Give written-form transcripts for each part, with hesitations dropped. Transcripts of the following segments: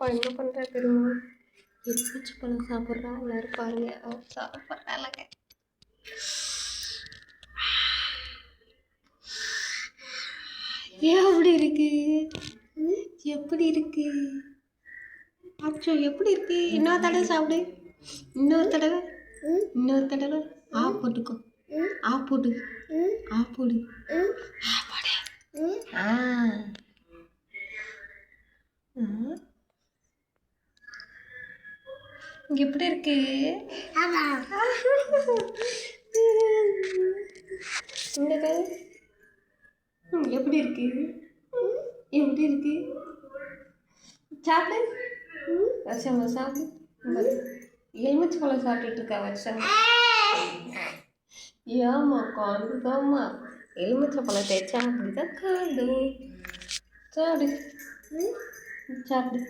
பாப்பா என்ன பண்ணுறா தெரியுமா? எலுமிச்சை பழம் சாப்பிட்றா. எல்லாரும் பாருங்க, சாப்பிட்றாங்க. ஏன் அப்படி இருக்கு? எப்படி இருக்கு? அச்சோ, எப்படி இருக்கு? இன்னொரு தடவை சாப்பிடு. இன்னொரு தடவை போட்டுக்கோ. போடு. போடு. எப்படி இருக்கு? எப்படி இருக்கு? எப்படி இருக்கு? சாப்பிடு. வருஷமா சாப்பிடு. எலுமிச்சை பழம் சாப்பிட்டுட்டு இருக்கா வருஷம். ஏமா காணுதாம்மா? எலுமிச்சை பழம் தேய்ச்சா அப்படிதான் காணும். சாப்பிடு. சாப்பிடு.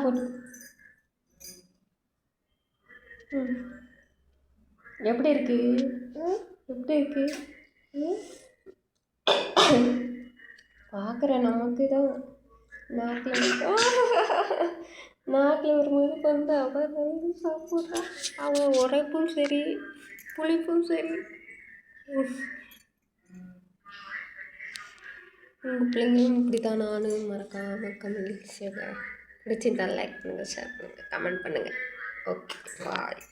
போட்டு. எப்படி இருக்கு? எப்படி இருக்கு? பார்க்குற நமக்கு தான் நாக்கில் ஒரு முறுக்கு வந்து அவள் வந்து சாப்பிட்றா. அவள் உரைப்பும் சரி புளிப்பும் சரி. உங்கள் பிள்ளைங்களும் இப்படி தான். நானும் மறக்காமல் கமெண்ட் செய்வேன். பிடிச்சிருந்தா லைக் பண்ணுங்கள், ஷேர் பண்ணுங்கள், கமெண்ட் பண்ணுங்கள். ஓகே, பாய்.